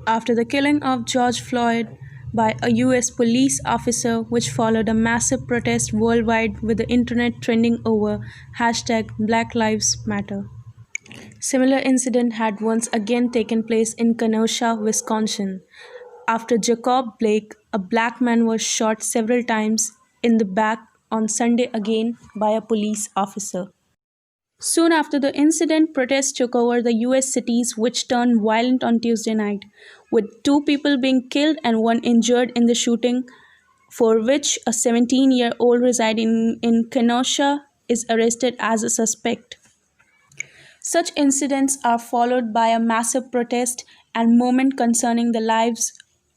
After the killing of George Floyd by a US police officer, which followed a massive protest worldwide with the internet trending over hashtag Black Lives Matter. Similar incident had once again taken place in Kenosha, Wisconsin, after Jacob Blake, a black man, was shot several times in the back on Sunday again by a police officer. Soon after the incident, protests took over the US cities, which turned violent on Tuesday night, with two people being killed and one injured in the shooting, for which a 17-year-old residing in Kenosha is arrested as a suspect. Such incidents are followed by a massive protest and movement concerning the lives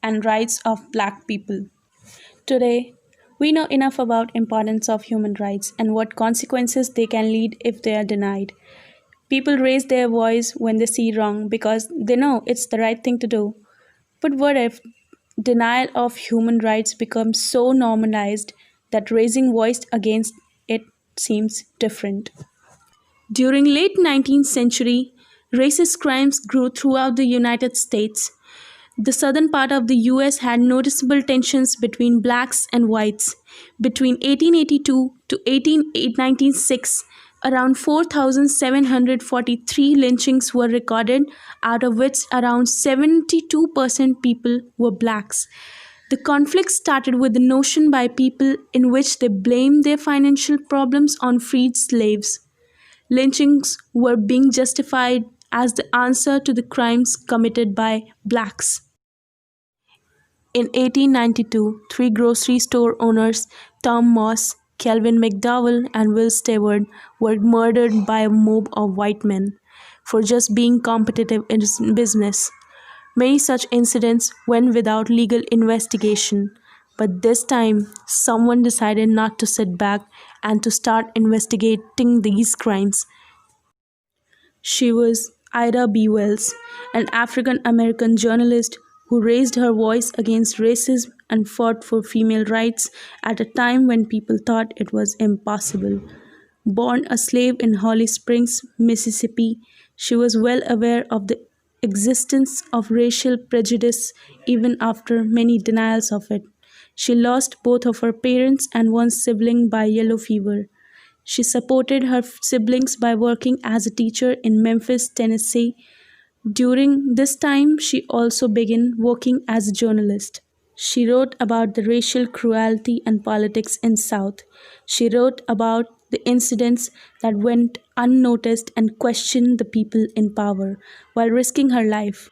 and rights of black people. Today, we know enough about importance of human rights and what consequences they can lead if they are denied. People raise their voice when they see wrong because they know it's the right thing to do. But what if denial of human rights becomes so normalized that raising voice against it seems different? During late 19th century, racist crimes grew throughout the United States. The southern part of the US had noticeable tensions between blacks and whites. Between 1882 to 1896, around 4,743 lynchings were recorded, out of which around 72% people were blacks. The conflict started with the notion by people in which they blamed their financial problems on freed slaves. Lynchings were being justified as the answer to the crimes committed by blacks. In 1892, three grocery store owners, Tom Moss, Kelvin McDowell, and Will Stewart, were murdered by a mob of white men for just being competitive in business. Many such incidents went without legal investigation, but this time someone decided not to sit back and to start investigating these crimes. She was Ida B. Wells, an African American journalist who raised her voice against racism and fought for female rights at a time when people thought it was impossible. Born a slave in Holly Springs, Mississippi, she was well aware of the existence of racial prejudice even after many denials of it. She lost both of her parents and one sibling by yellow fever. She supported her siblings by working as a teacher in Memphis, Tennessee. During this time, she also began working as a journalist. She wrote about the racial cruelty and politics in South. She wrote about the incidents that went unnoticed and questioned the people in power while risking her life.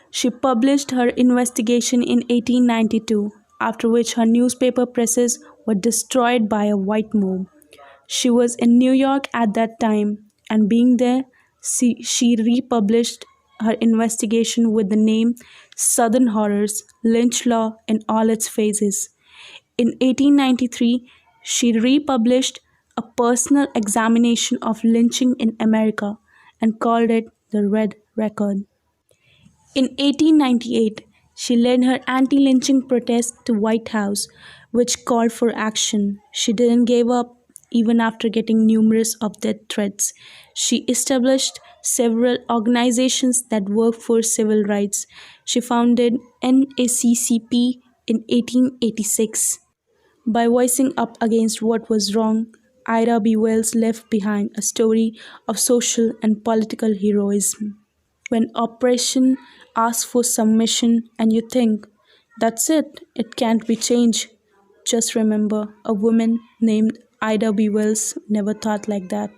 She published her investigation in 1892, after which her newspaper presses were destroyed by a white mob. She was in New York at that time, and being there, she republished her investigation with the name Southern Horrors Lynch Law in All Its Phases. In 1893, she republished a personal examination of lynching in America and called it the Red Record. In 1898, she led her anti-lynching protest to White House, which called for action. She didn't give up even after getting numerous of death threats. She established several organizations that work for civil rights. She founded NAACP in 1886. By voicing up against what was wrong, Ida B. Wells left behind a story of social and political heroism. When oppression asks for submission and you think, that's it can't be changed, just remember a woman named Ida B. Wells never thought like that.